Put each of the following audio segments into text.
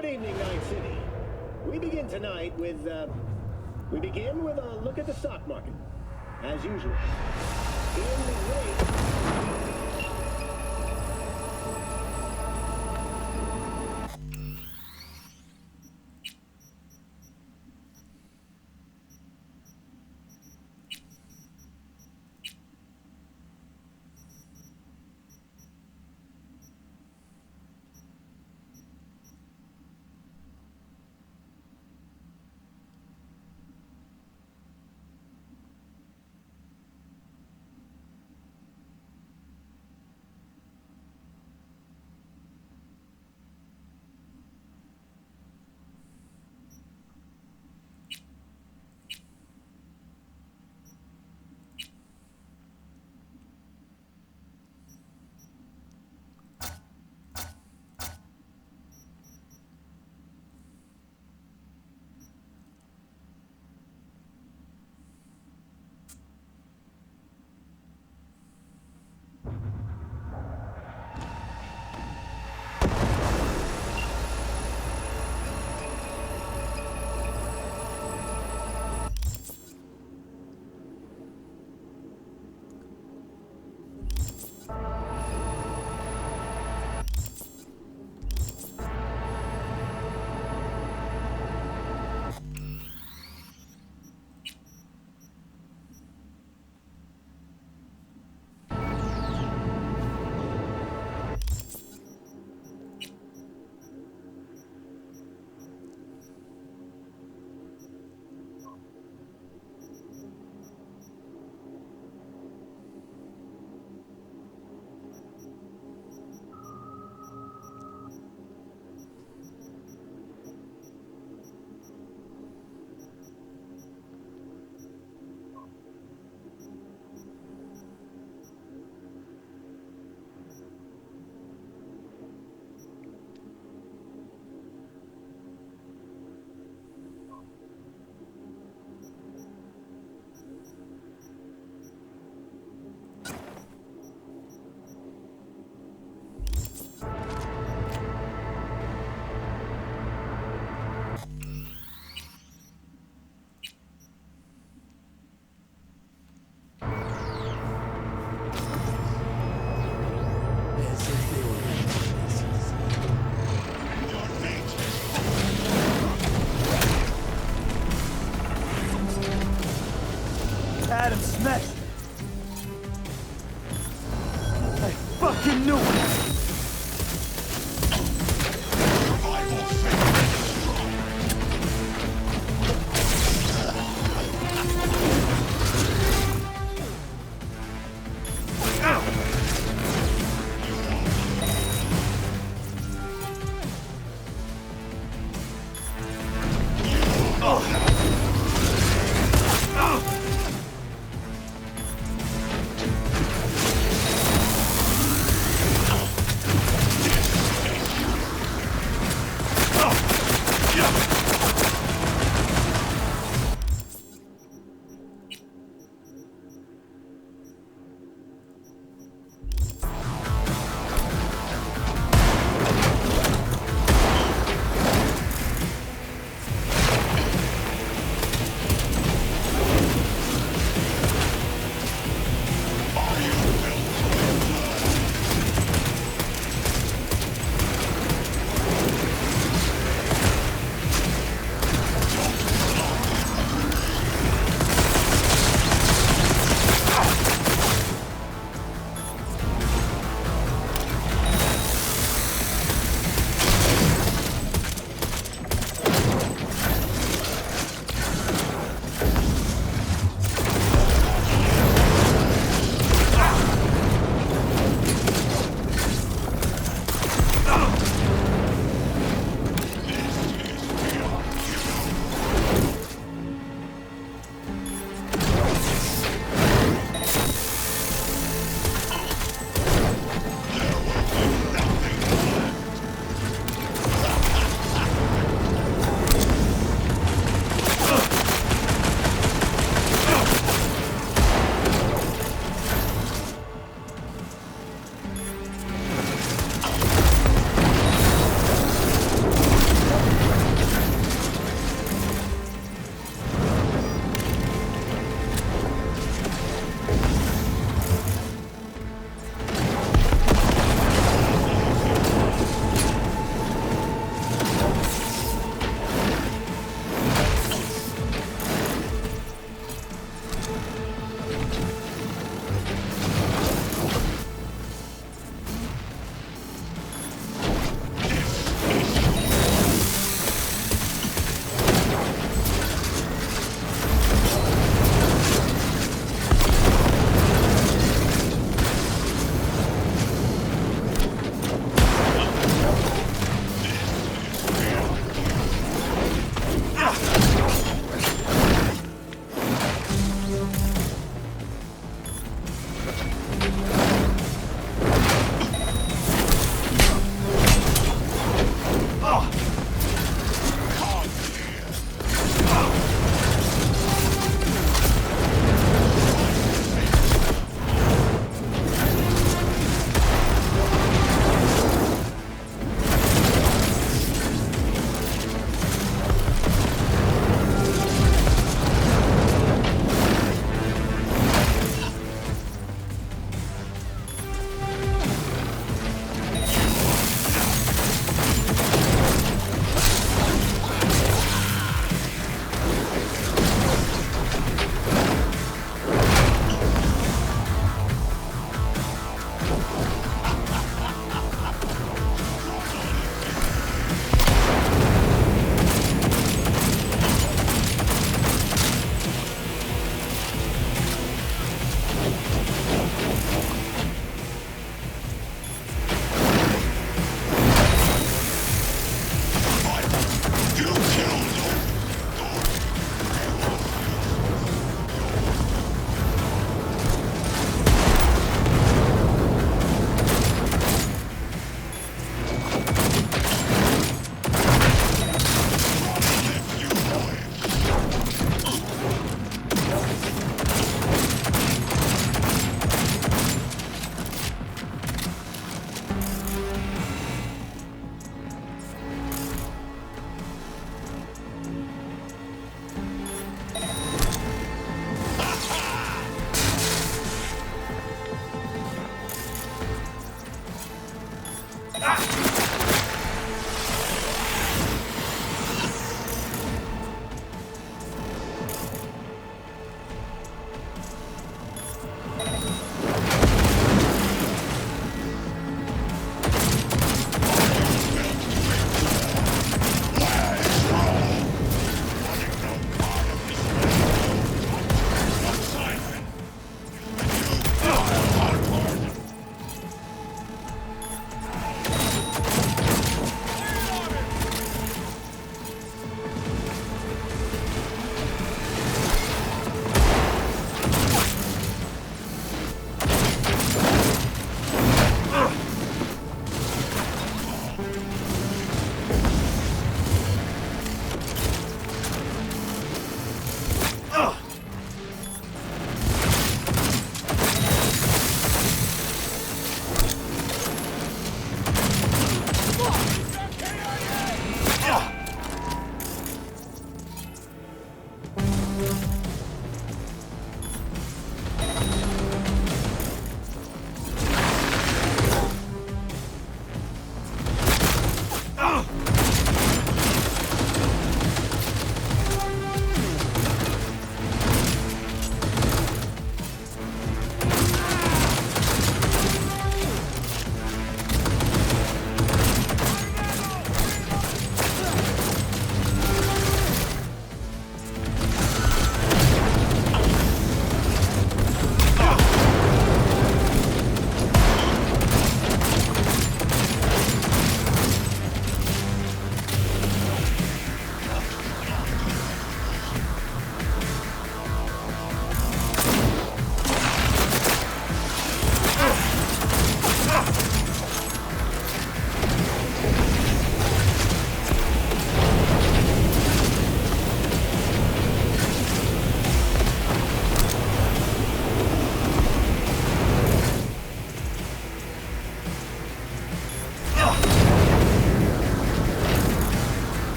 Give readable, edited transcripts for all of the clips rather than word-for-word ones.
Good evening, Night-City. We begin tonight with, a look at the stock market, as usual. In the wake...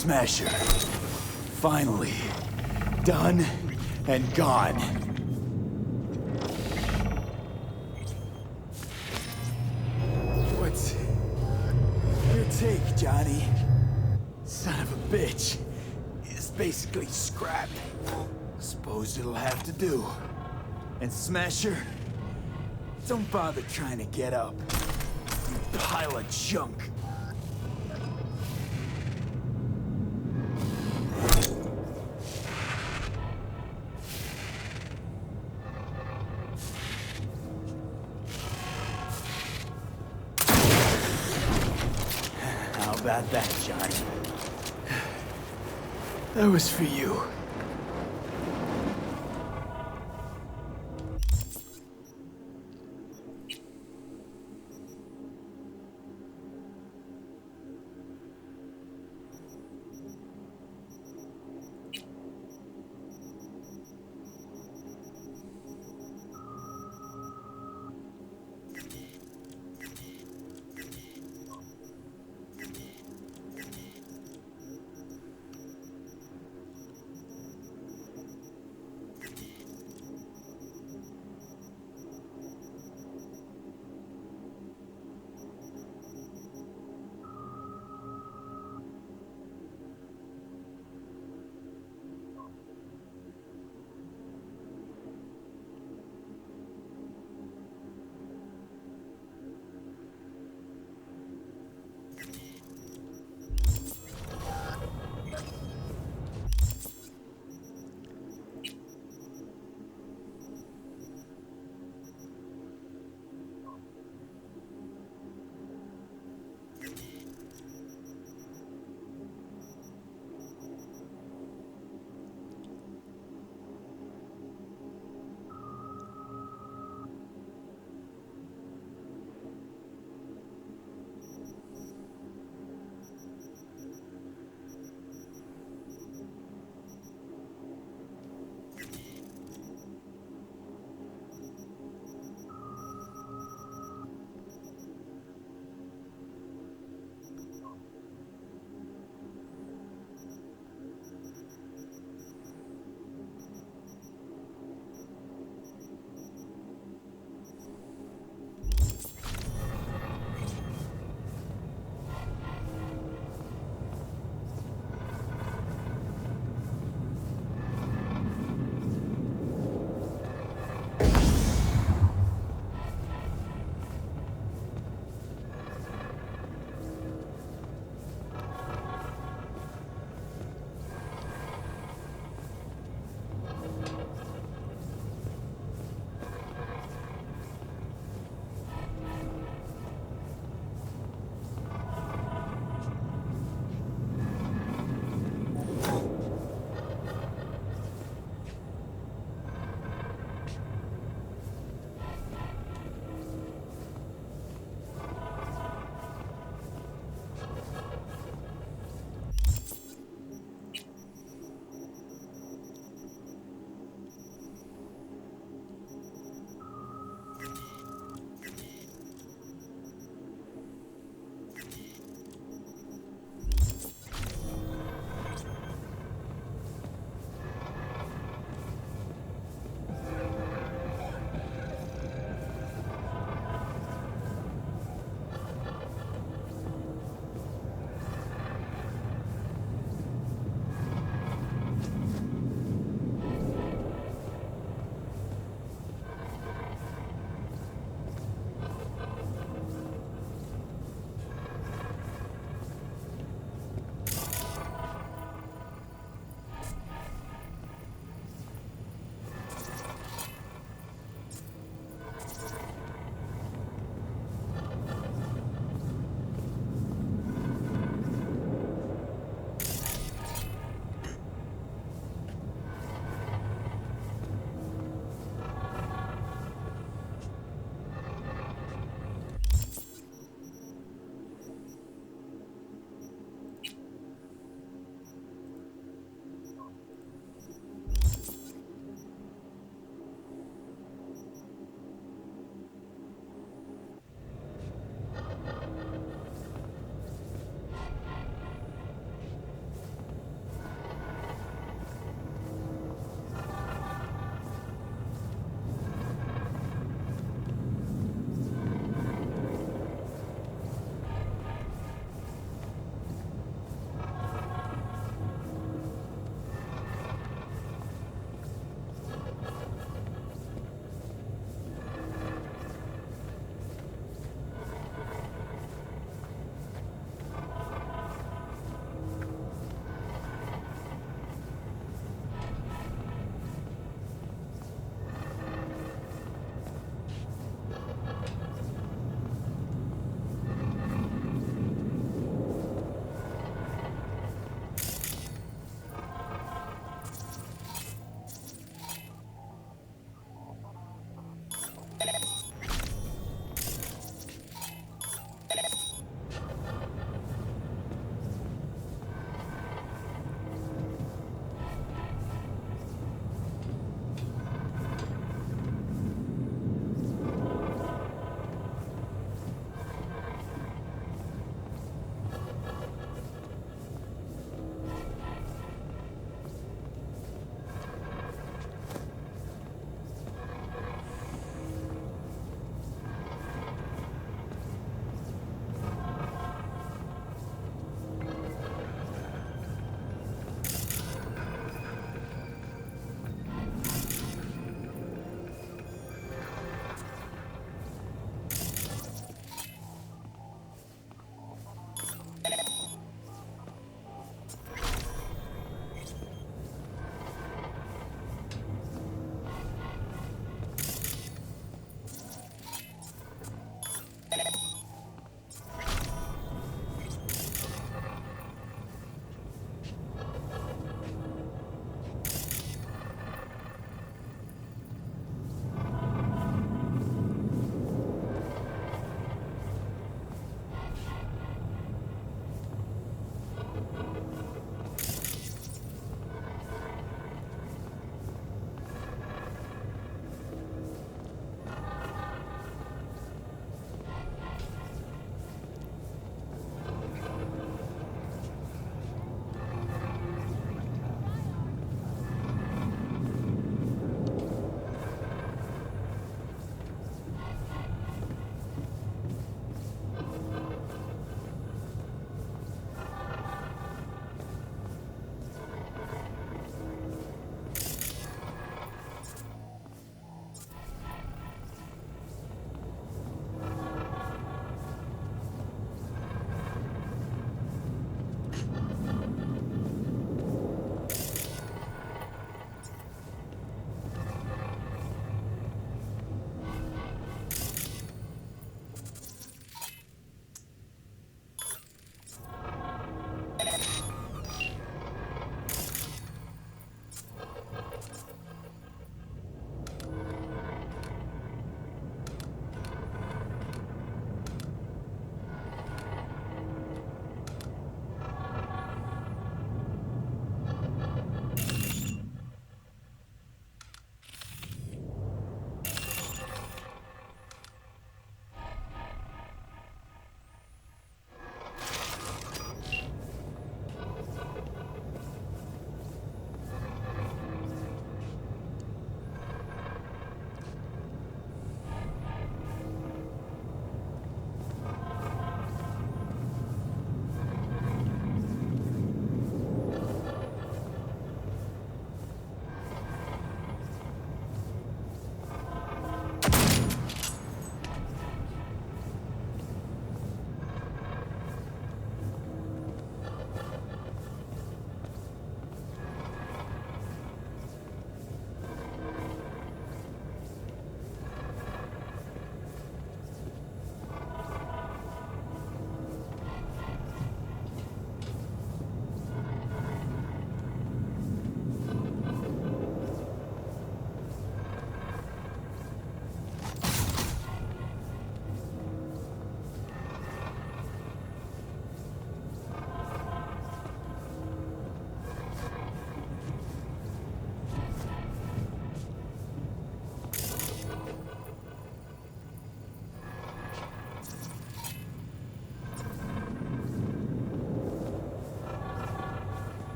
Smasher. Finally. Done and gone. What's your take, Johnny? Son of a bitch. It's basically scrap. Suppose it'll have to do. And Smasher, don't bother trying to get up. You pile of junk. How about that, Johnny? That was for you.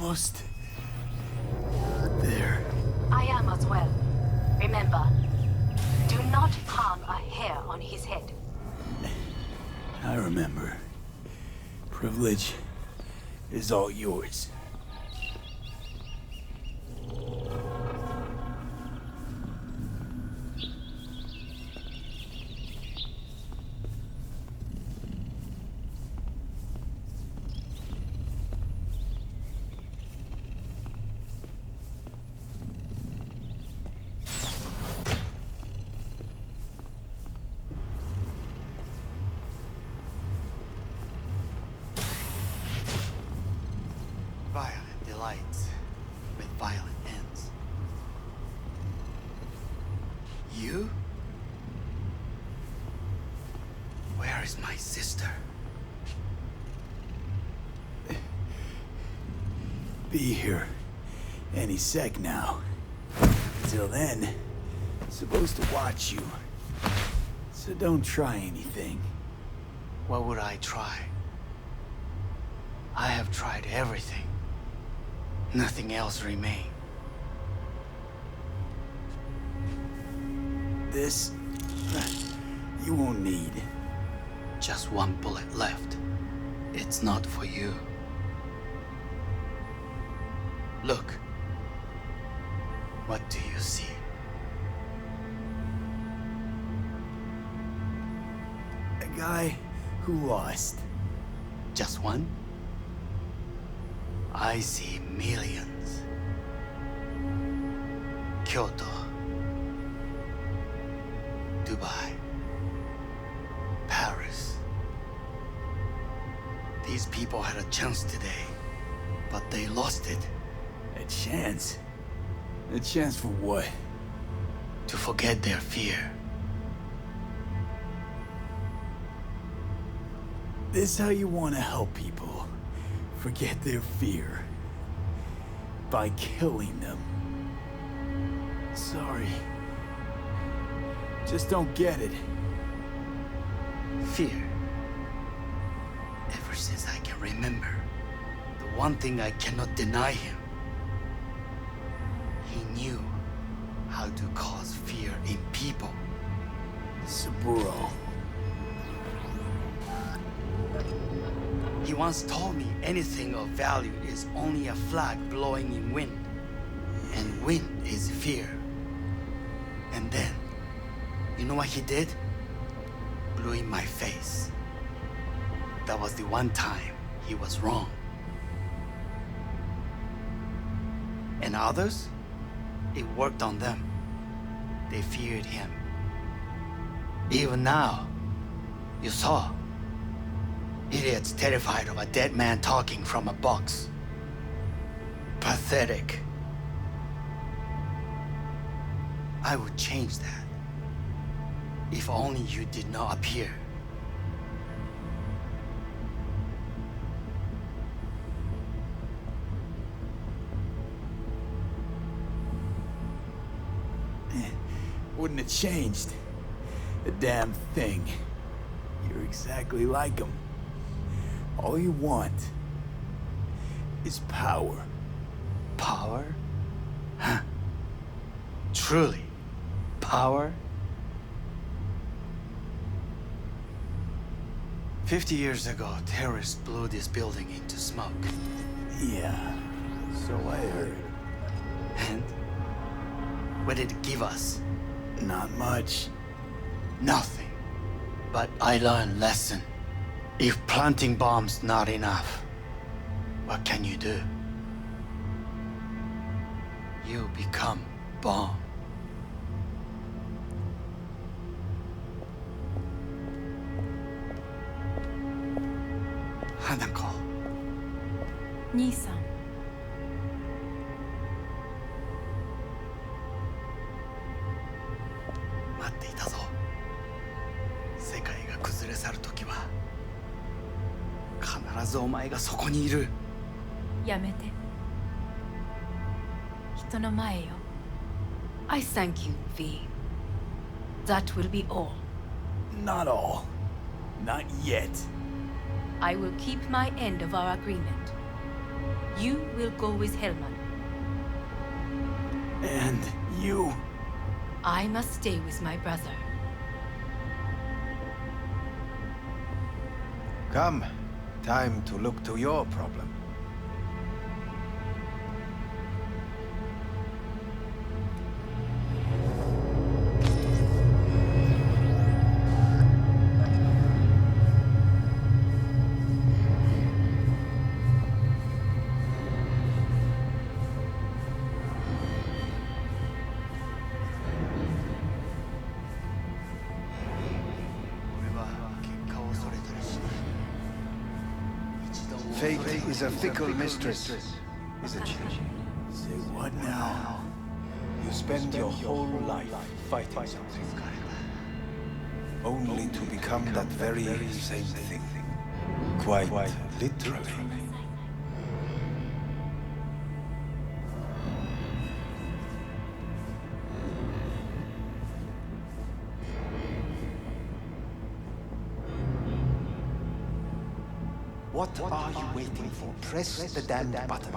almost there. I am as well. Remember, do not harm a hair on his head. I remember. Privilege is all yours. Violent delights with violent ends. You? Where is my sister? Be here any sec now. Until then, I'm supposed to watch you. So don't try anything. What would I try? I have tried everything. Nothing else remains. This, you won't need. Just one bullet left. It's not for you. Look. What do you see? A guy who lost. Just one? I see millions. Kyoto. Dubai. Paris. These people had a chance today, but they lost it. A chance? A chance for what? To forget their fear. This how you want to help people forget their fear? By killing them. Sorry. Just don't get it. Fear. Ever since I can remember, the one thing I cannot deny him. He knew how to cause fear in people. Saburo. He once told me anything of value is only a flag blowing in wind. And wind is fear. And then, you know what he did? Blew in my face. That was the one time he was wrong. And others? It worked on them. They feared him. Even now, you saw. Idiots terrified of a dead man talking from a box. Pathetic. I would change that. If only you did not appear. Wouldn't have changed a damn thing. You're exactly like him. All you want is power. Power? Huh. Truly, power? 50 years ago, terrorists blew this building into smoke. Yeah, so I heard. And what did it give us? Not much. Nothing. But I learned lesson. If planting bombs not enough, what can you do? You become bomb. Hanako. 兄さん。待っていたぞ。世界が崩れ去るときは必ずお前がそこにいる。やめて。人の前よ。I thank you, V. That will be all. Not all. Not yet. I will keep my end of our agreement. You will go with Hellman. And you? I must stay with my brother. Come. Time to look to your problem. Fate is a fickle mistress, isn't she? Say what now? You spend your whole life fighting something, only to become that very same thing. Quite literally. What are you waiting for? Press the damned button.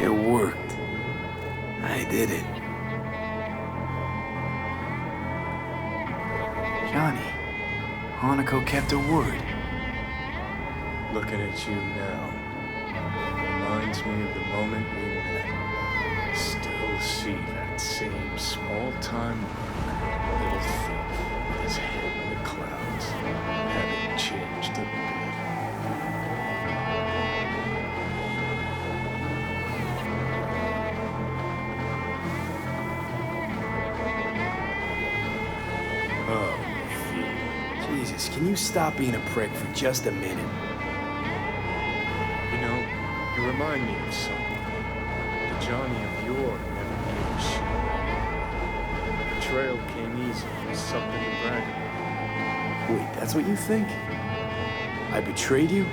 It worked. I did it. Johnny, Hanako kept her word. Looking at you now reminds me of the moment we met. Still see that same small-time little thief with his head in the clouds. Haven't changed a bit. Jesus, can you stop being a prick for just a minute? You know, you remind me of someone. The Johnny of yore never gave a shit. Betrayal came easy. It was something to brag about. Wait, that's what you think? I betrayed you? Of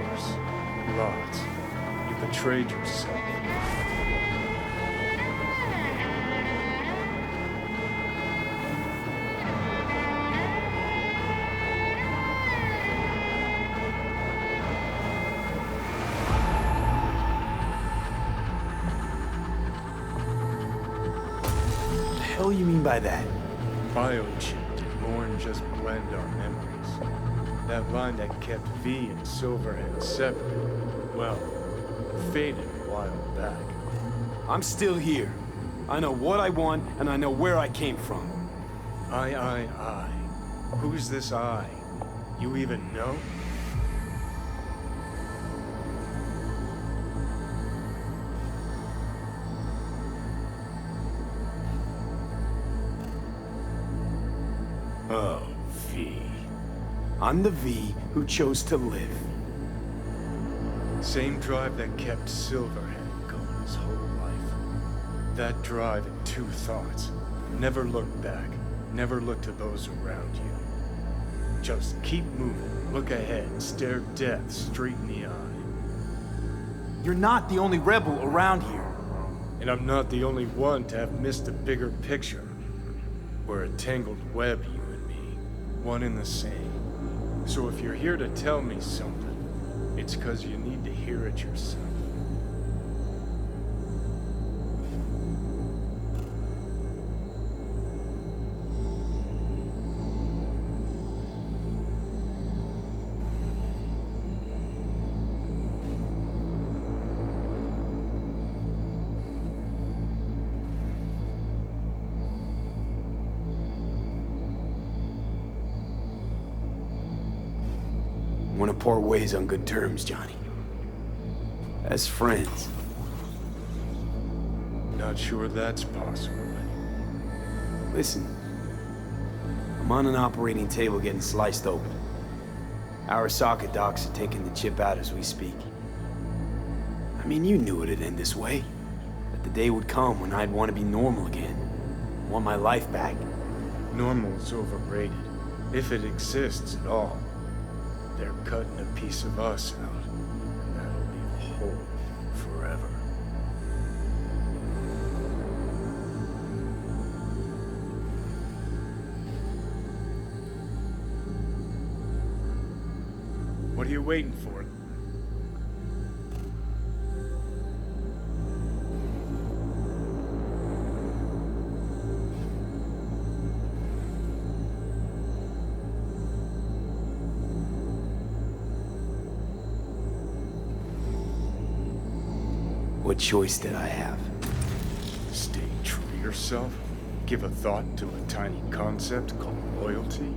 course. Lots. You betrayed yourself. What do you mean by that? Biochip did more than just blend our memories. That line that kept V and Silverhand separate, well, faded a while back. I'm still here. I know what I want, and I know where I came from. I. Who's this I? You even know? Oh, V. I'm the V who chose to live. Same drive that kept Silverhand going his whole life. That drive and two thoughts. Never look back. Never look to those around you. Just keep moving, look ahead, stare death straight in the eye. You're not the only rebel around here. And I'm not the only one to have missed the bigger picture. We're a tangled web, you and me, one and the same. So if you're here to tell me something, it's 'cause you need to hear it yourself. Want to part ways on good terms, Johnny. As friends. Not sure that's possible. Listen. I'm on an operating table getting sliced open. Arasaka docs are taking the chip out as we speak. I mean, you knew it'd end this way. That the day would come when I'd want to be normal again. Want my life back. Normal's overrated. If it exists at all. They're cutting a piece of us out, and that'll leave a hole forever. What are you waiting for? What choice did I have? Stay true to yourself? Give a thought to a tiny concept called loyalty?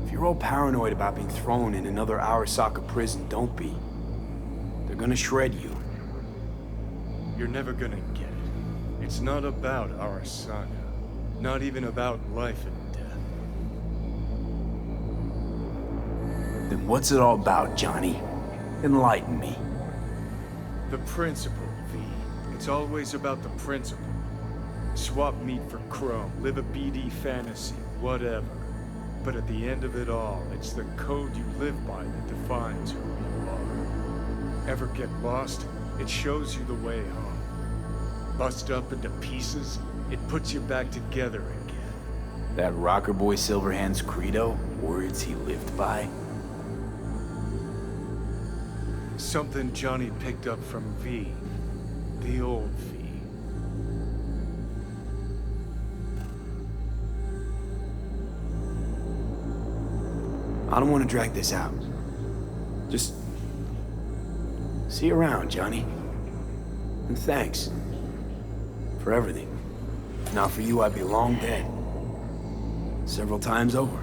If you're all paranoid about being thrown in another Arasaka prison, don't be. They're gonna shred you. You're never gonna get it. It's not about Arasaka. Not even about life and death. Then what's it all about, Johnny? Enlighten me. The principle, V. It's always about the principle. Swap meat for chrome, live a BD fantasy, whatever. But at the end of it all, it's the code you live by that defines who you are. Ever get lost? It shows you the way home. Bust up into pieces, it puts you back together again. That rocker boy Silverhand's credo? Words he lived by? Something Johnny picked up from V. The old V. I don't want to drag this out. Just... see you around, Johnny. And thanks. For everything. If not for you, I'd be long dead. Several times over.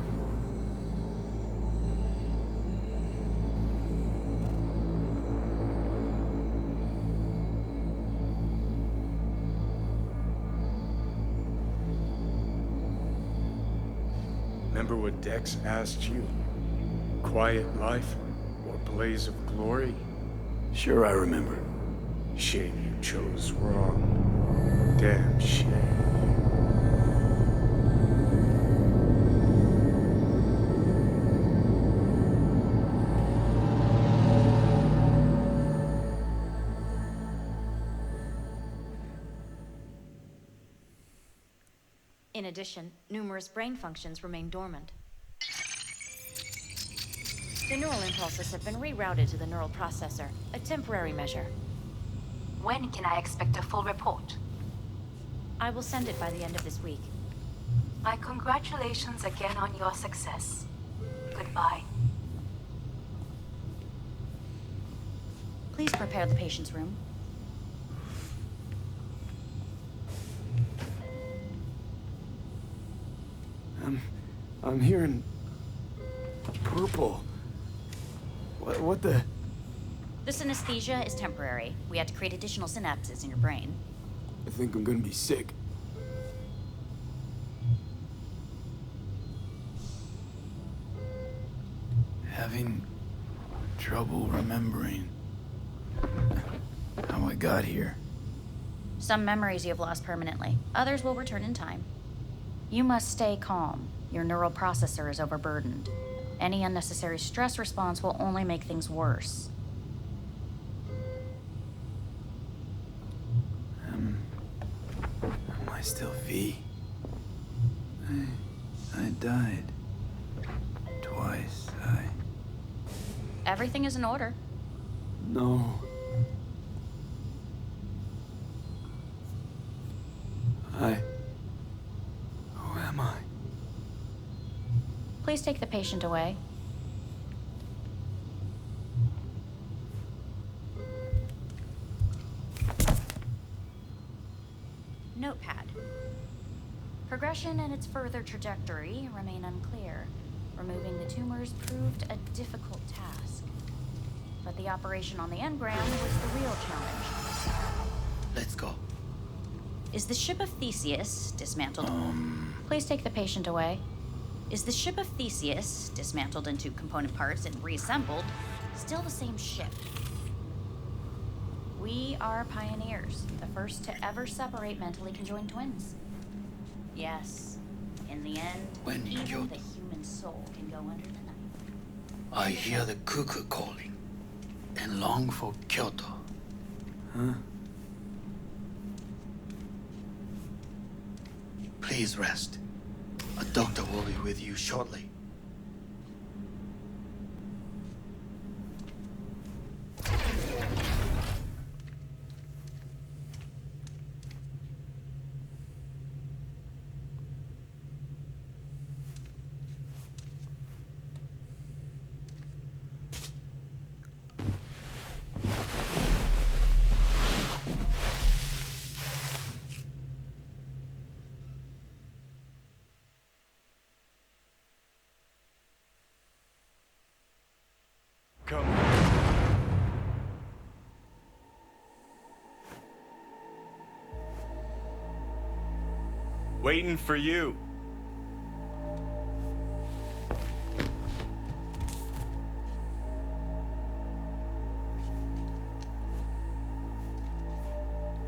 Remember what Dex asked you? Quiet life or blaze of glory? Sure I remember. Shame you chose wrong. Damn shame. In addition, numerous brain functions remain dormant. The neural impulses have been rerouted to the neural processor, a temporary measure. When can I expect a full report? I will send it by the end of this week. My congratulations again on your success. Goodbye. Please prepare the patient's room. I'm hearing... purple. What the... The synesthesia is temporary. We had to create additional synapses in your brain. I think I'm gonna be sick. Having trouble remembering how I got here. Some memories you have lost permanently. Others will return in time. You must stay calm. Your neural processor is overburdened. Any unnecessary stress response will only make things worse. Am I still V? I died. Twice. Everything is in order. No. Who am I? Please take the patient away. Notepad. Progression and its further trajectory remain unclear. Removing the tumors proved a difficult task. But the operation on the engram was the real challenge. Let's go. Is the ship of Theseus dismantled? Please take the patient away. Is the ship of Theseus, dismantled into component parts and reassembled, still the same ship? We are pioneers, the first to ever separate mentally conjoined twins. Yes, in the end, When you even killed- the human soul can go under the knife. I hear the cuckoo calling and long for Kyoto. Huh? Please rest. A doctor will be with you shortly. Come. Waiting for you.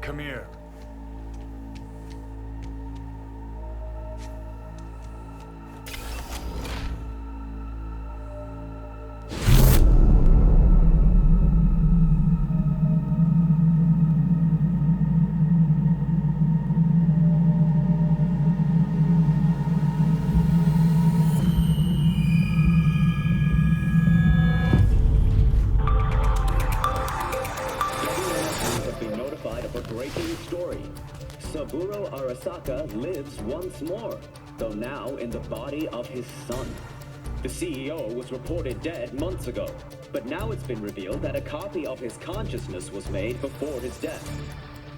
Come here. Arasaka lives once more, though now in the body of his son. The CEO was reported dead months ago, but now it's been revealed that a copy of his consciousness was made before his death.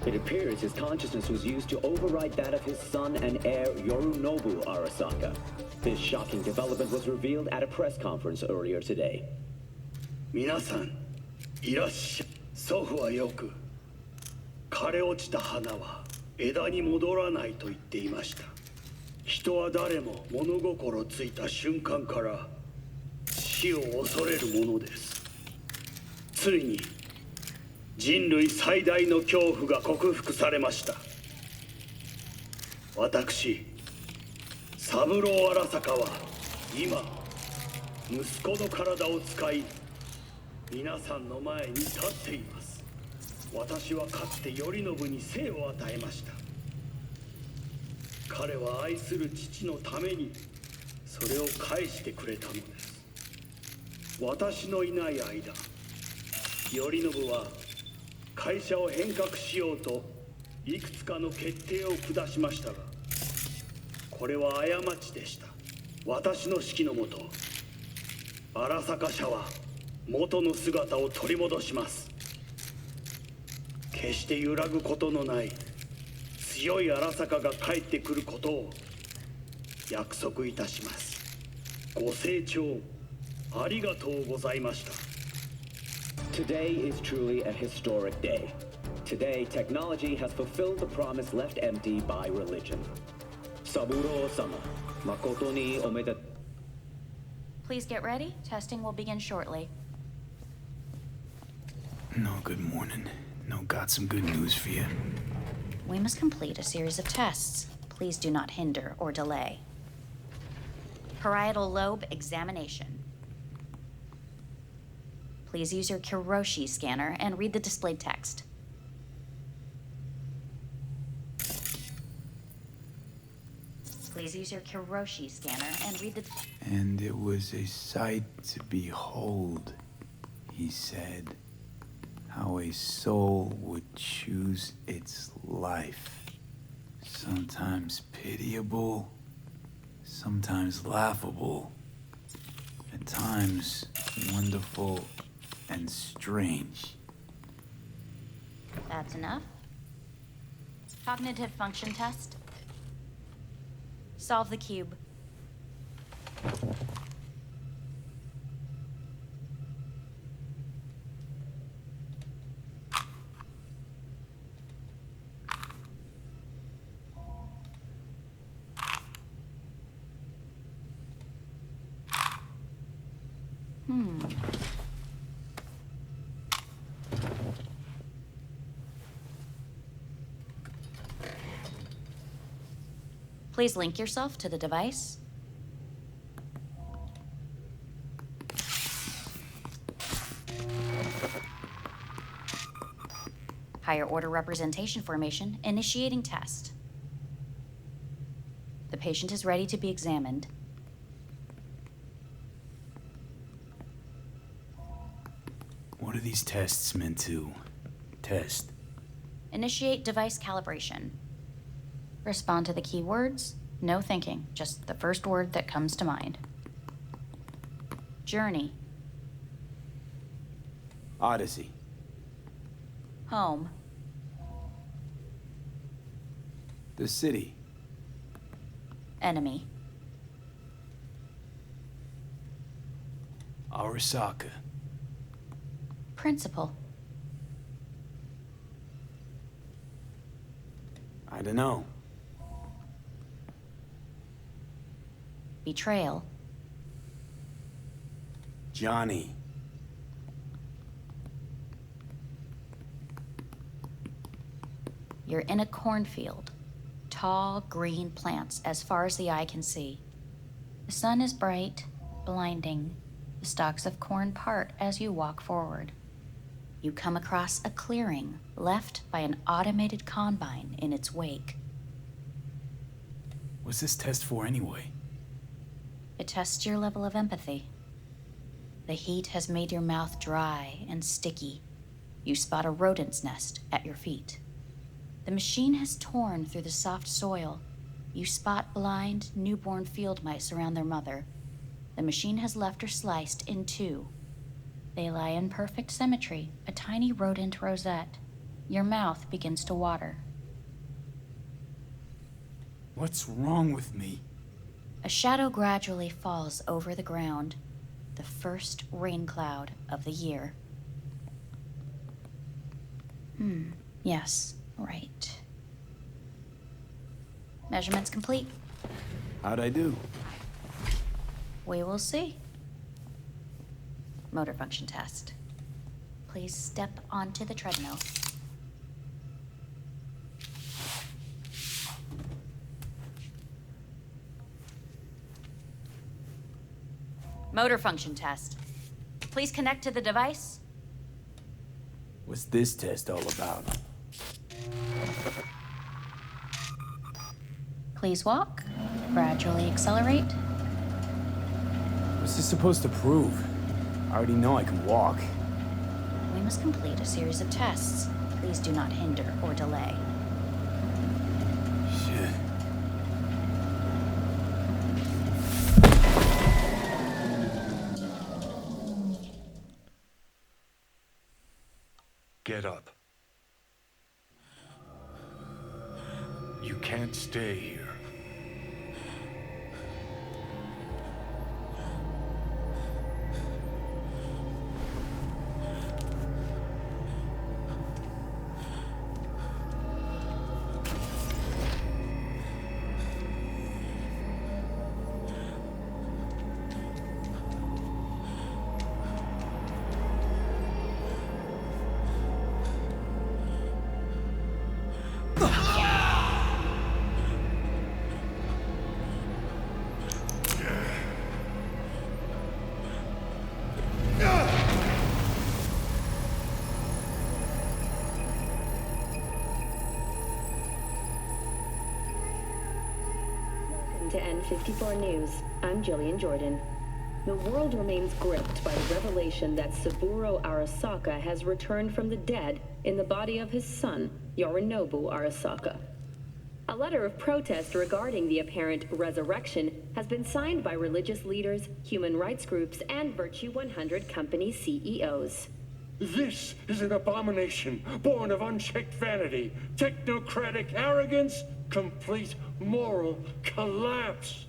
It appears his consciousness was used to override that of his son and heir Yerinobu Arasaka. This shocking development was revealed at a press conference earlier today. 皆さん、いらっしゃい。祖父はよく、枯れ落ちた花は枝に戻らないと言っていました。人は誰も物心ついた瞬間から死を恐れるものです。ついに人類最大の恐怖が克服されました。私、三郎荒坂は今息子の体を使い皆さんの前に立っています。私はかつて頼信に生を与えました。彼は愛する父のためにそれを返してくれたのです。私のいない間、頼信は会社を変革しようといくつかの決定を下しましたが、これは過ちでした。私の指揮のもと、荒坂社は元の姿を取り戻します。決して揺らぐことのない強い荒坂が帰ってくることを約束いたします。ご清聴ありがとうございました。 Today is truly a historic day. Today, technology has fulfilled the promise left empty by religion. Saburo-sama, makoto ni omedetou. Please get ready. Testing will begin shortly. No, good morning. No, got some good news for you. We must complete a series of tests. Please do not hinder or delay. Parietal lobe examination. Please use your Kiroshi scanner and read the displayed text. Please use your Kiroshi scanner and read the... And it was a sight to behold, he said, how a soul would choose its life. Sometimes pitiable, sometimes laughable, at times wonderful and strange. That's enough. Cognitive function test. Solve the cube. Please link yourself to the device. Higher order representation formation, initiating test. The patient is ready to be examined. What are these tests meant to test? Initiate device calibration. Respond to the keywords. No thinking, just the first word that comes to mind. Journey. Odyssey. Home. The city. Enemy. Arasaka. Principal. I don't know. Betrayal. Johnny. You're in a cornfield. Tall, green plants as far as the eye can see. The sun is bright, blinding. The stalks of corn part as you walk forward. You come across a clearing left by an automated combine in its wake. What's this test for anyway? It tests your level of empathy. The heat has made your mouth dry and sticky. You spot a rodent's nest at your feet. The machine has torn through the soft soil. You spot blind, newborn field mice around their mother. The machine has left her sliced in two. They lie in perfect symmetry, a tiny rodent rosette. Your mouth begins to water. What's wrong with me? A shadow gradually falls over the ground, the first rain cloud of the year. Yes, right. Measurements complete. How'd I do? We will see. Motor function test. Please step onto the treadmill. Motor function test. Please connect to the device. What's this test all about? Please walk. Gradually accelerate. What's this supposed to prove? I already know I can walk. We must complete a series of tests. Please do not hinder or delay. Shit. Get up. You can't stay here. CNN 54 News. I'm Jillian Jordan. The world remains gripped by the revelation that Saburo Arasaka has returned from the dead in the body of his son, Yorinobu Arasaka. A letter of protest regarding the apparent resurrection has been signed by religious leaders, human rights groups, and Virtue 100 company CEOs. This is an abomination born of unchecked vanity, technocratic arrogance, complete moral collapse.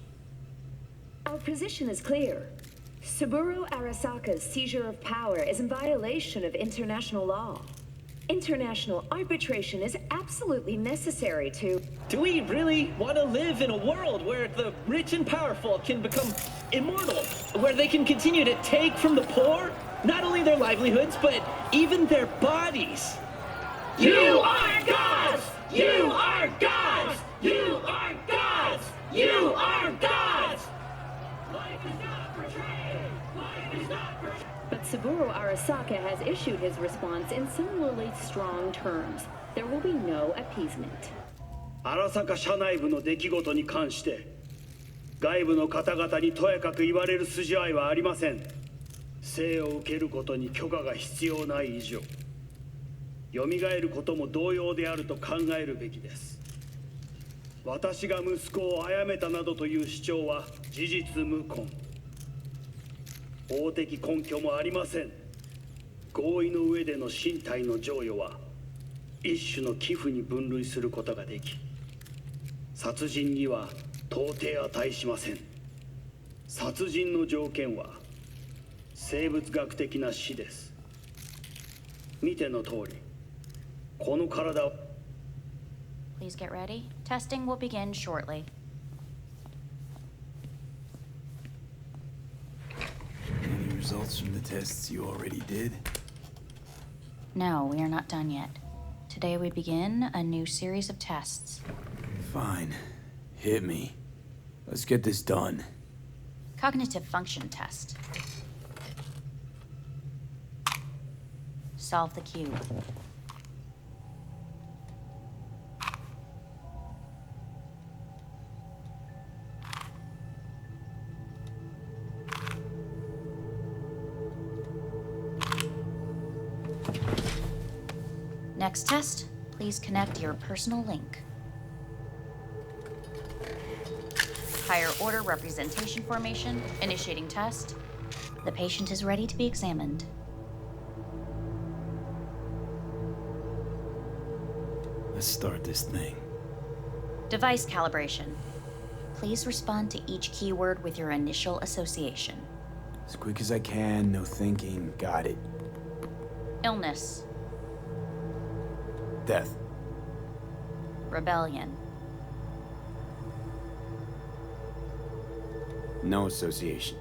Our position is clear. Saburo Arasaka's seizure of power is in violation of international law. International arbitration is absolutely necessary to... Do we really want to live in a world where the rich and powerful can become immortal? Where they can continue to take from the poor, not only their livelihoods, but even their bodies? You are gods! You are gods! You are gods! You are gods! Life is not portrayed! Life is not portrayed! But Saburo Arasaka has issued his response in similarly strong terms. There will be no appeasement. 荒坂社内部の出来事に関して外部の方々にとやかく言われる筋合いはありません。生を受けることに許可が必要ない以上、蘇ることも同様であると考えるべきです。私が息子を殺めたなどという主張は事実無根。法的根拠もありません。合意の上での身体の贈与は一種の寄付に分類することができ、殺人には到底値しません。殺人の条件は生物学的な死です。見ての通り、この体を。 Please get ready. Testing will begin shortly. Any results from the tests you already did? No, we are not done yet. Today we begin a new series of tests. Fine. Hit me. Let's get this done. Cognitive function test. Solve the cube. Next test, please connect your personal link. Higher order representation formation, initiating test. The patient is ready to be examined. Let's start this thing. Device calibration. Please respond to each keyword with your initial association. As quick as I can, no thinking. Got it. Illness. Death. Rebellion. No association.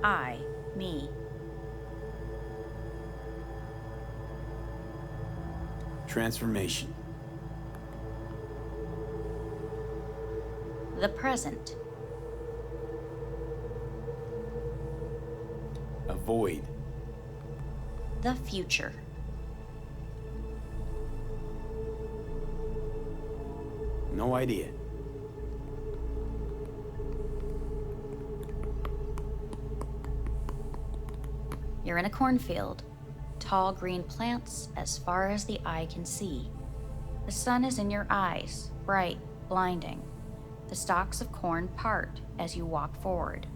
I, me. Transformation. The present. Avoid. The future. No idea. You're in a cornfield. Tall green plants as far as the eye can see. The sun is in your eyes, bright, blinding. The stalks of corn part as you walk forward.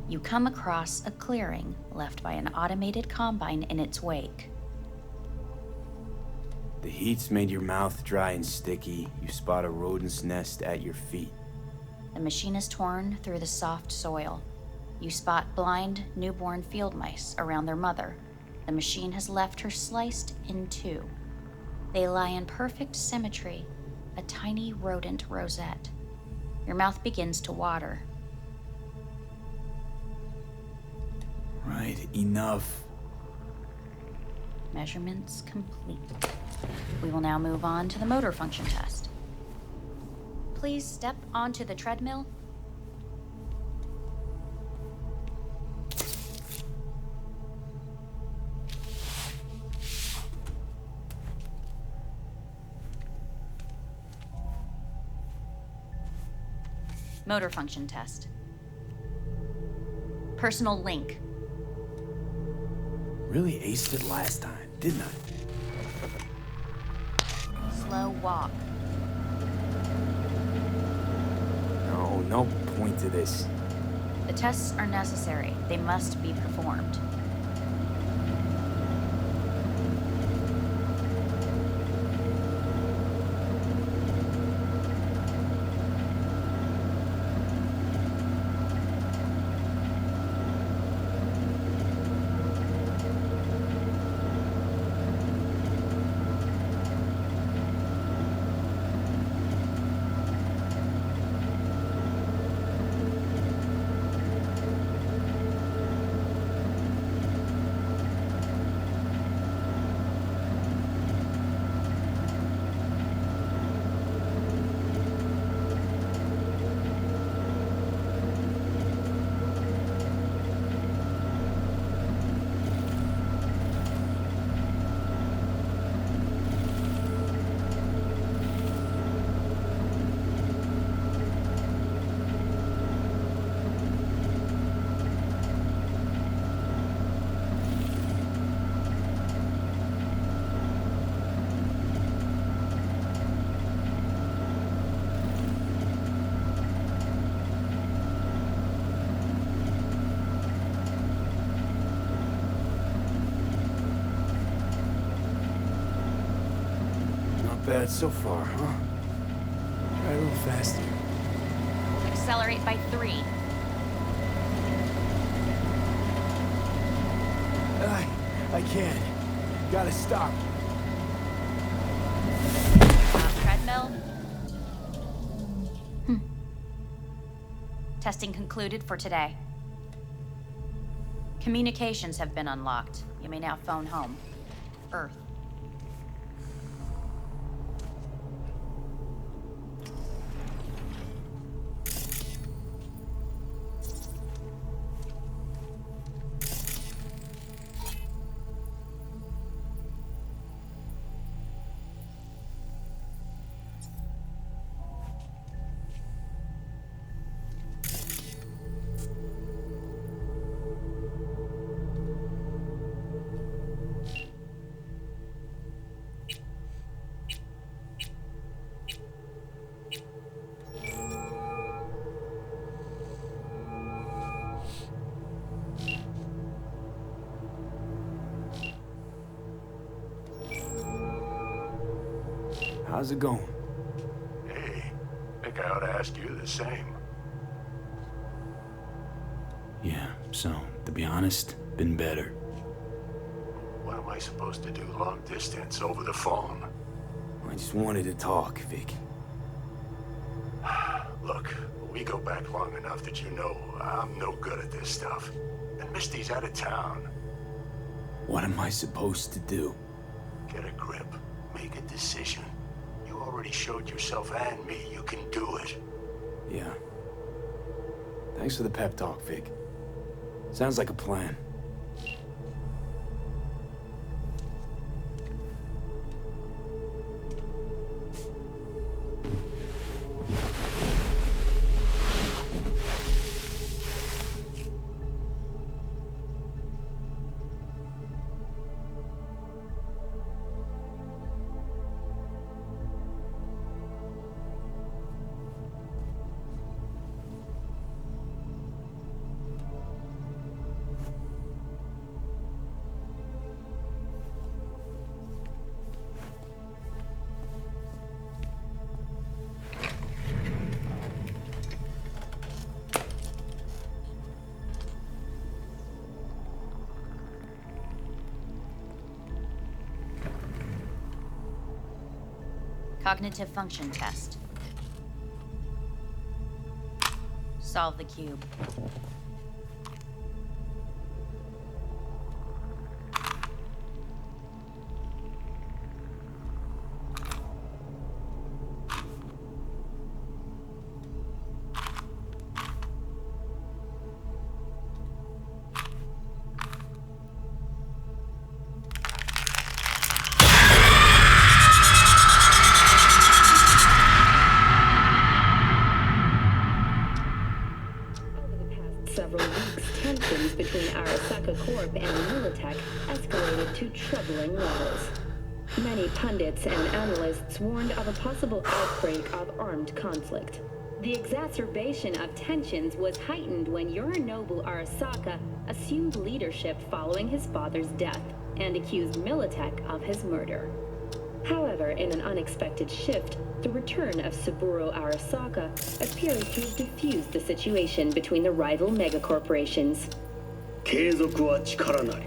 You come across a clearing left by an automated combine in its wake. The heat's made your mouth dry and sticky. You spot a rodent's nest at your feet. The machine is torn through the soft soil. You spot blind, newborn field mice around their mother. The machine has left her sliced in two. They lie in perfect symmetry, a tiny rodent rosette. Your mouth begins to water. Right, enough. Measurements complete. We will now move on to the motor function test. Please step onto the treadmill. Motor function test. Personal link. Really aced it last time, didn't I? Slow walk. No point to this. The tests are necessary. They must be performed. Bad so far, huh? Try a little faster. Accelerate by 3. I can't. Gotta stop. Treadmill. Testing concluded for today. Communications have been unlocked. You may now phone home. Earth. How's it going? Hey, think I ought to ask you the same. Yeah, so, to be honest, been better. What am I supposed to do long distance over the phone? I just wanted to talk, Vic. Look, we go back long enough that you know I'm no good at this stuff. And Misty's out of town. What am I supposed to do? Get a grip. Make a decision. You already showed yourself and me you can do it. Yeah. Thanks for the pep talk, Vic. Sounds like a plan. Cognitive function test. Solve the cube. several weeks, tensions between Arasaka Corp and Militech escalated to troubling levels. Many pundits and analysts warned of a possible outbreak of armed conflict. The exacerbation of tensions was heightened when Yerinobu Arasaka assumed leadership following his father's death and accused Militech of his murder. However, in an unexpected shift, the return of Saburo Arasaka appears to have diffused the situation between the rival megacorporations. 継続は力なり。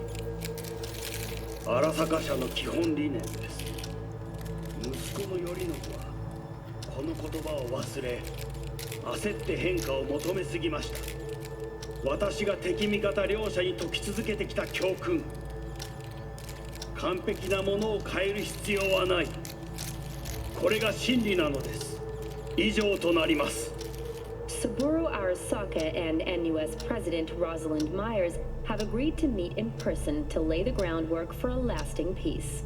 荒坂社の基本理念です。息子の頼信はこの言葉を忘れ、焦って変化を求めすぎました。私が敵味方両者に説き続けてきた教訓。完璧なものを変える必要はない。これが真理なのです。以上となります。Saburo Arasaka and NUS President Rosalind Myers have agreed to meet in person to lay the groundwork for a lasting peace.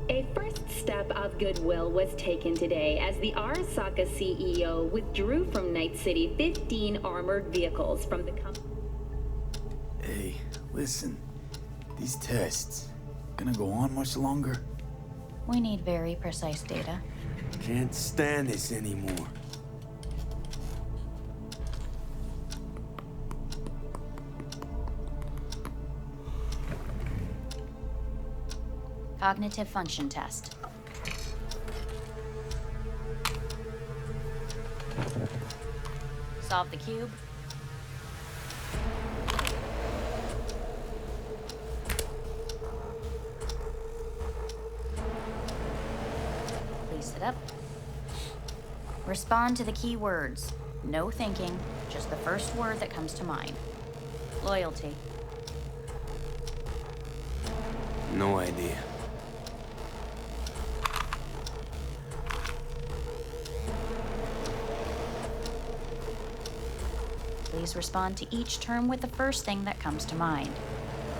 A first step of goodwill was taken today as the Arasaka CEO withdrew from Night-Siti 15 armored vehicles from the company. Hey, listen. These tests gonna go on much longer? We need very precise data. Can't stand this anymore. Cognitive function test. Solve the cube. Please sit up. Respond to the key words. No thinking, just the first word that comes to mind. Loyalty. No idea. Please respond to each term with the first thing that comes to mind.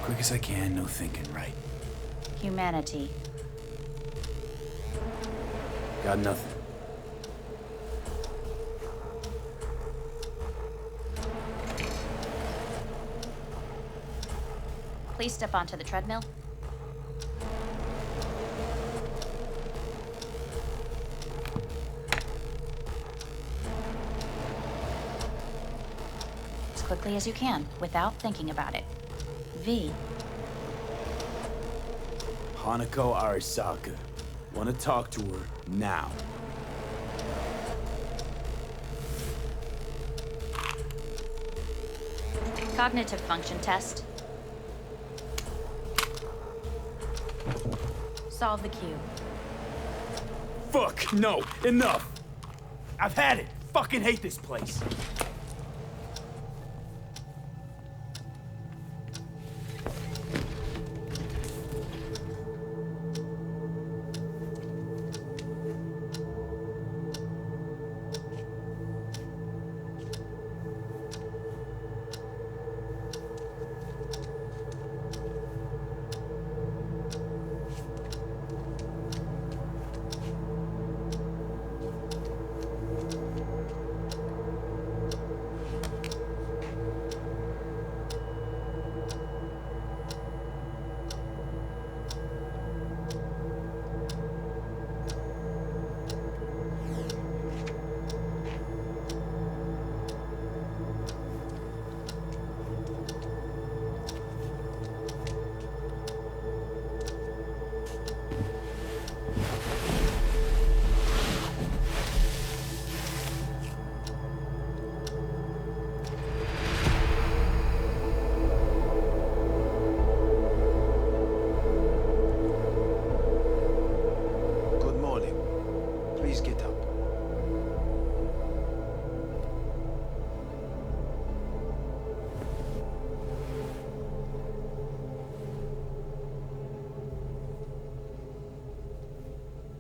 Quick as I can, no thinking, right? Humanity. Got nothing. Please step onto the treadmill. As quickly as you can, without thinking about it. V. Hanako Arasaka. Want to talk to her now. Cognitive function test. Solve the cube. Fuck, no, enough. I've had it. Fucking hate this place.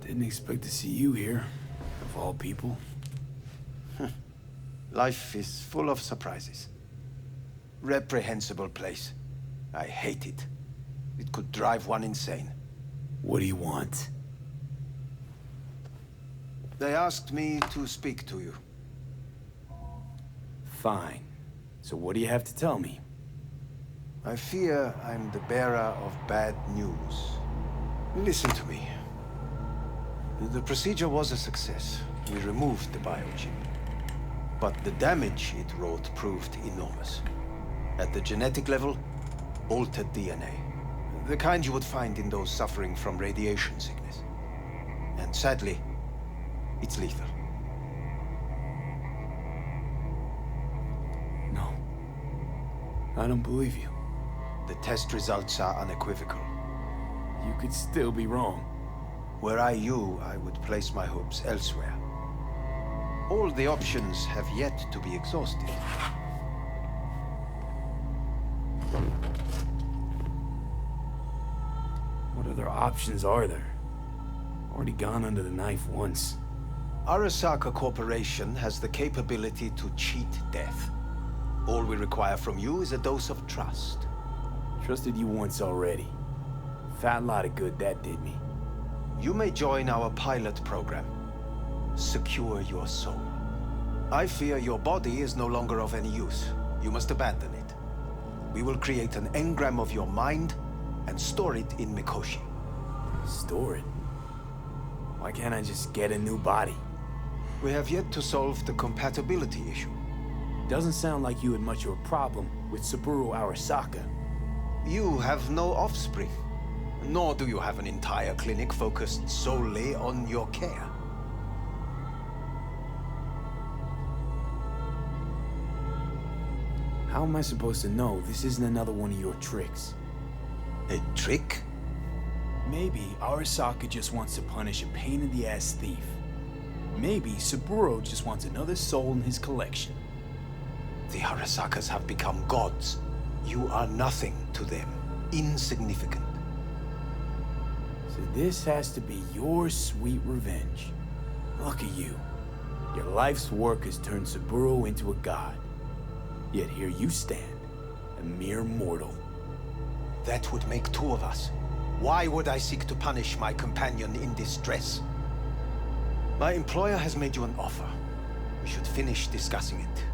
Didn't expect to see you here, of all people. Life is full of surprises. Reprehensible place. I hate it. It could drive one insane. What do you want? They asked me to speak to you. Fine. So what do you have to tell me? I fear I'm the bearer of bad news. Listen to me. The procedure was a success. We removed the biochip. But the damage it wrought proved enormous. At the genetic level, altered DNA. The kind you would find in those suffering from radiation sickness. And sadly, it's lethal. No. I don't believe you. The test results are unequivocal. You could still be wrong. Were I you, I would place my hopes elsewhere. All the options have yet to be exhausted. What other options are there? Already gone under the knife once. Arasaka Corporation has the capability to cheat death. All we require from you is a dose of trust. Trusted you once already. Fat lot of good that did me. You may join our pilot program. Secure your soul. I fear your body is no longer of any use. You must abandon it. We will create an engram of your mind and store it in Mikoshi. Store it? Why can't I just get a new body? We have yet to solve the compatibility issue. Doesn't sound like you had much of a problem with Saburo Arasaka. You have no offspring, nor do you have an entire clinic focused solely on your care. How am I supposed to know this isn't another one of your tricks? A trick? Maybe Arasaka just wants to punish a pain-in-the-ass thief. Maybe Saburo just wants another soul in his collection. The Arasakas have become gods. You are nothing to them. Insignificant. So this has to be your sweet revenge. Look at you. Your life's work has turned Saburo into a god. Yet here you stand, a mere mortal. That would make two of us. Why would I seek to punish my companion in distress? My employer has made you an offer. We should finish discussing it.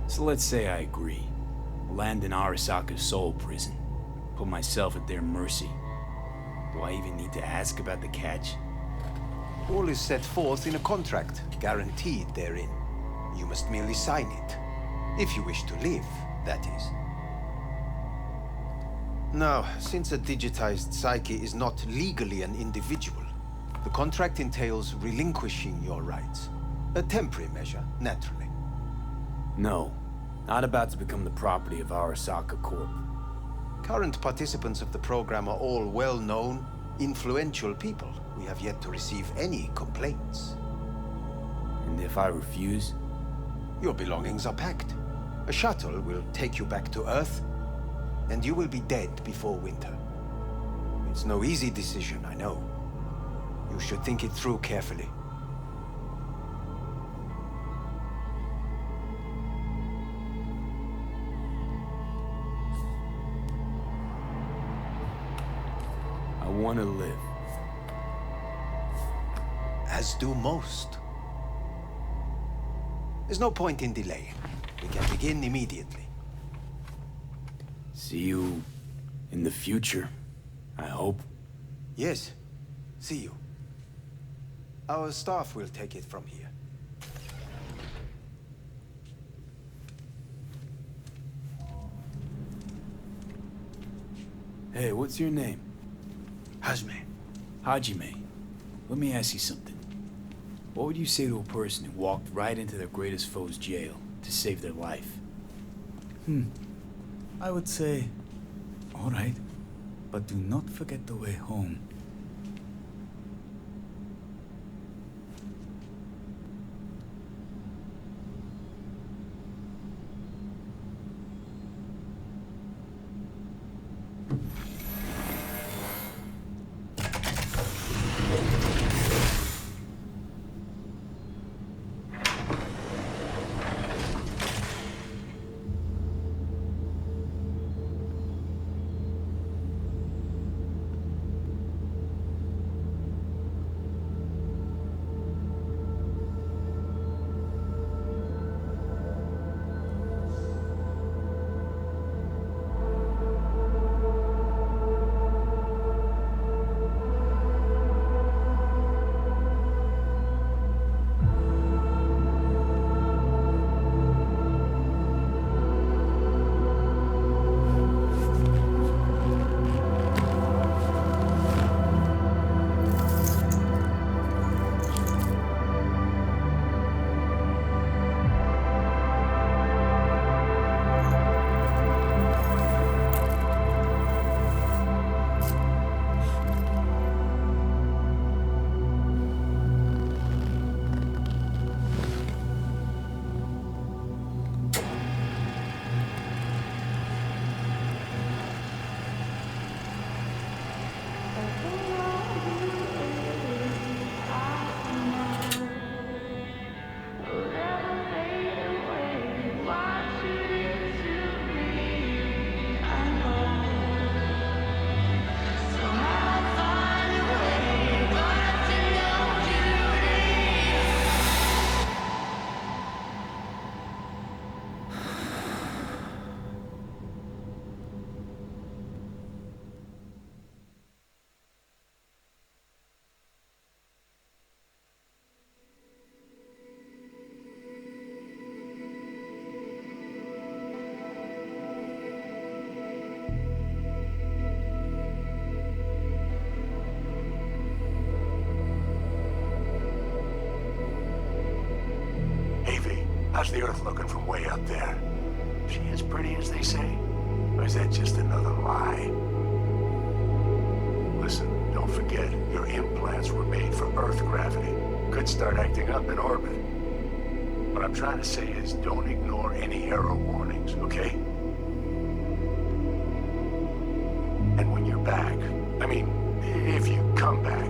So let's say I agree. Land in Arasaka's soul prison. Put myself at their mercy. Do I even need to ask about the catch? All is set forth in a contract, guaranteed therein. You must merely sign it. If you wish to live, that is. Now, since a digitized psyche is not legally an individual, the contract entails relinquishing your rights. A temporary measure, naturally. No. Not about to become the property of Arasaka Corp. Current participants of the program are all well-known, influential people. We have yet to receive any complaints. And if I refuse? Your belongings are packed. A shuttle will take you back to Earth, and you will be dead before winter. It's no easy decision, I know. You should think it through carefully. I want to live. As do most. There's no point in delaying. We can begin immediately. See you in the future, I hope. Yes. See you. Our staff will take it from here. Hey, what's your name? Hajime. Hajime. Let me ask you something. What would you say to a person who walked right into their greatest foe's jail to save their life? I would say, all right, but do not forget the way home. How's the Earth looking from way up there? She as pretty as they say? Or is that just another lie? Listen, don't forget, your implants were made for Earth gravity. Could start acting up in orbit. What I'm trying to say is don't ignore any error warnings, okay? And when you're back, I mean, if you come back,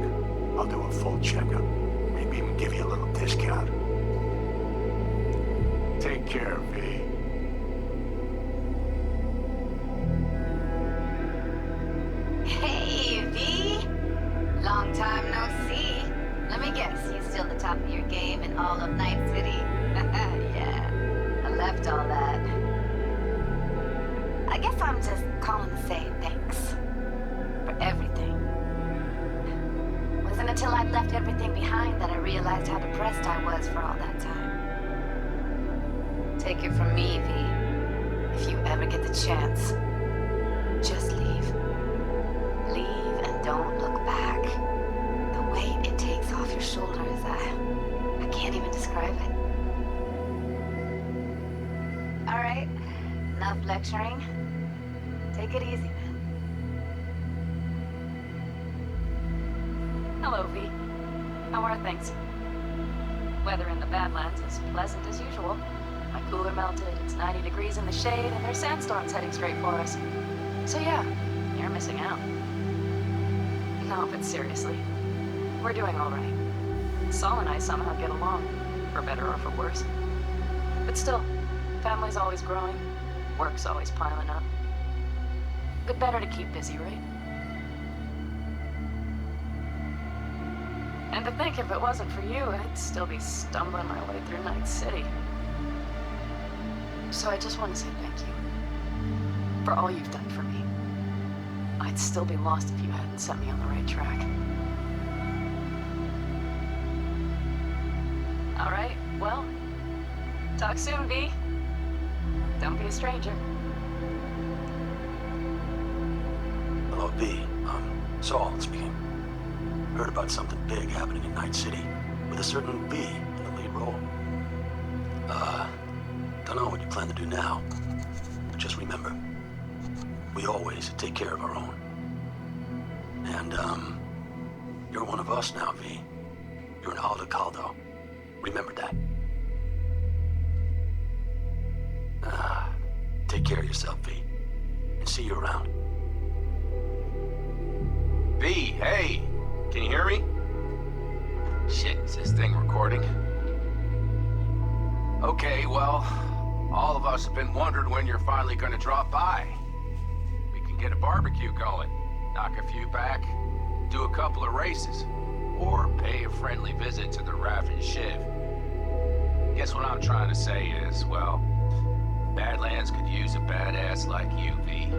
I'll do a full checkup. Maybe even give you a little discount. Take care, V. Hey, V! Long time no see. Let me guess, you're still the top of your game in all of Night-Siti? Yeah, I left all that. I guess I'm just calling to say thanks. For everything. Wasn't until I'd left everything behind that I realized how depressed I was for all that time. Take it from me, V. If you ever get the chance, just leave. Leave and don't look back. The weight it takes off your shoulders, I can't even describe it. All right, enough lecturing. Take it easy, man. Hello, V. How are things? Weather in the Badlands is pleasant as usual. My cooler melted, it's 90 degrees in the shade, and there's sandstorms heading straight for us. So yeah, you're missing out. No, but seriously, we're doing all right. Saul and I somehow get along, for better or for worse. But still, family's always growing, work's always piling up. But better to keep busy, right? And to think if it wasn't for you, I'd still be stumbling my way through Night-Siti. So I just want to say thank you for all you've done for me. I'd still be lost if you hadn't set me on the right track. All right, well, talk soon, V. Don't be a stranger. Hello, V. Saul speaking. Heard about something big happening in Night-Siti with a certain V in the lead role. Don't know what you plan to do now, but just remember, we always take care of our own. And, you're one of us now, V. You're an Aldo Caldo. Remember that. Take care of yourself, V. And see you around. V, hey! Can you hear me? Shit, is this thing recording? Okay, well, all of us have been wondering when you're finally gonna drop by. We can get a barbecue going, knock a few back, do a couple of races, or pay a friendly visit to the Raff and Shiv. Guess what I'm trying to say is, well, Badlands could use a badass like you, V.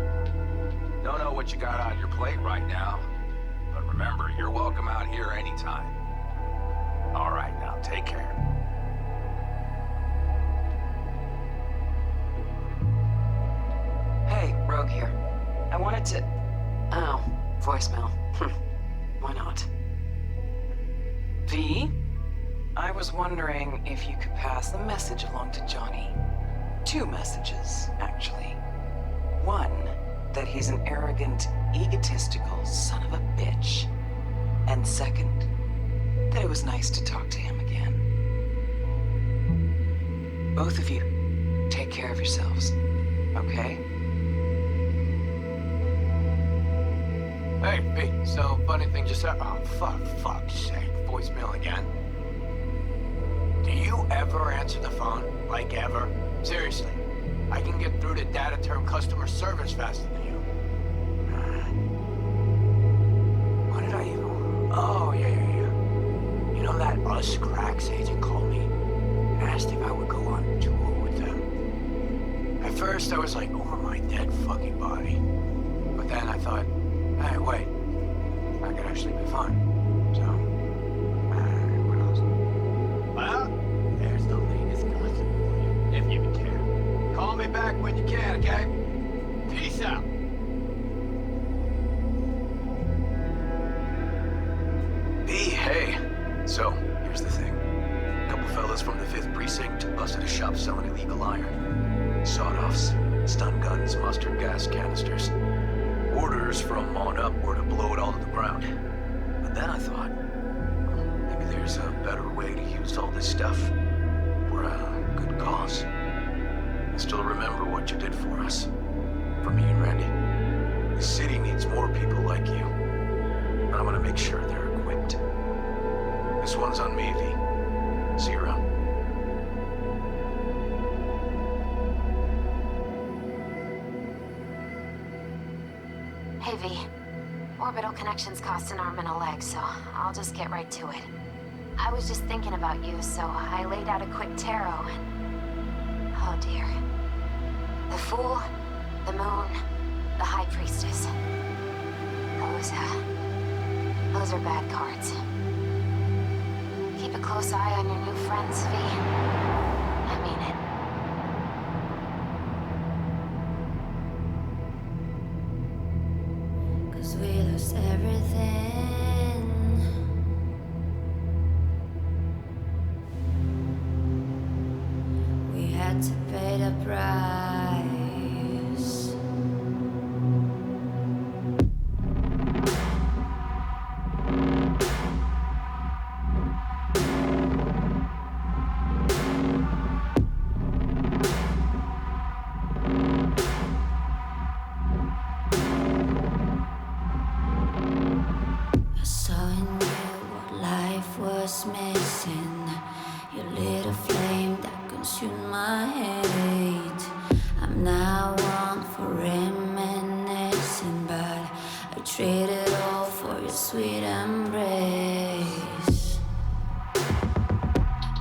Don't know what you got on your plate right now, but remember, you're welcome out here anytime. All right, now, take care. Hey, Rogue here. I wanted to... Oh, voicemail. Why not? V? I was wondering if you could pass the message along to Johnny. 2 messages, actually. One, that he's an arrogant, egotistical son of a bitch. And second, that it was nice to talk to him again. Both of you, take care of yourselves, okay? Hey, V, so funny thing just happened. Oh, fuck's sake, voicemail again. Do you ever answer the phone? Like ever? Seriously, I can get through to data term customer service faster than you. What did I even... Oh, yeah. You know that Us Cracks agent called me and asked if I would go on tour with them. At first, I was like, over my dead fucking body. But then I thought, hey, wait, I could actually be fun. So, what else? Well, there's the latest gossip for you, if you care. Call me back when you can, okay? Peace out. V, hey. So, here's the thing. A couple fellas from the 5th Precinct busted a shop selling illegal iron. Sawed-offs, stun guns, mustard gas canisters. Orders from on up were to blow it all to the ground. But then I thought, maybe there's a better way to use all this stuff for a good cause. I still remember what you did for us. For me and Randy. The city needs more people like you. And I'm gonna make sure they're equipped. This one's on me, V. See you around. Hey, V. Orbital connections cost an arm and a leg, so I'll just get right to it. I was just thinking about you, so I laid out a quick tarot and... Oh dear. The Fool, the Moon, the High Priestess. Those are bad cards. Keep a close eye on your new friends, V. I mean it. 'Cause we lost everything. We had to pay the price. Missing your little flame that consumed my hate. I'm now one for reminiscing, but I traded all for your sweet embrace.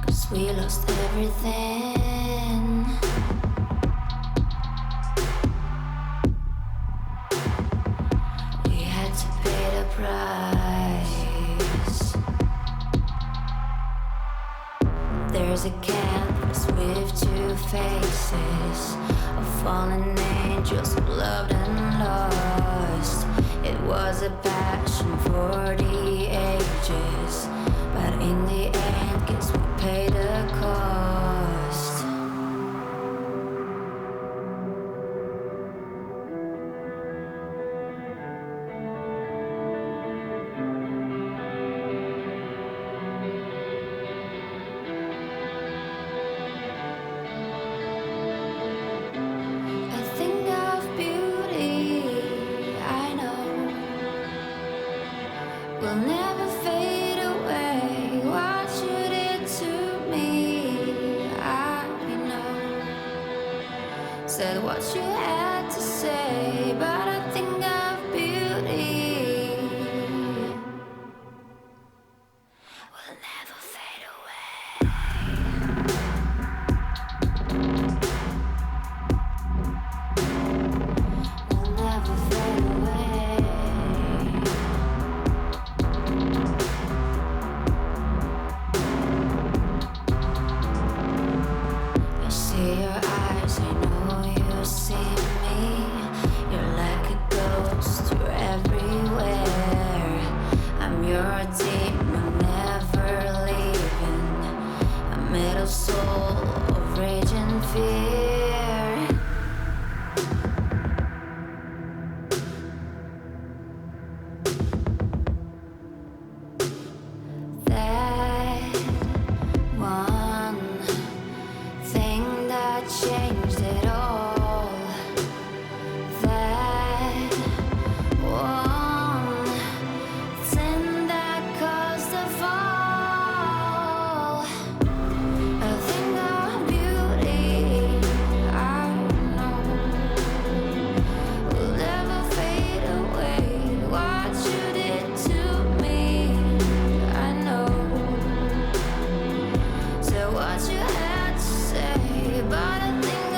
'Cause we lost everything. We had to pay the price. There's a canvas with two faces of fallen angels who loved and lost. It was a passion for the ages, but in the end, guess we paid the cost. Will never fade away. What you did to me, I know. Said what you had to say, but I think of beauty. Will never fade away. Will never fade away. Soul of rage and fear. That one thing that changed it all. That one thing that caused the fall. I think of beauty, I know. Will never fade away. What you did to me, I know. So what you had to say, but I think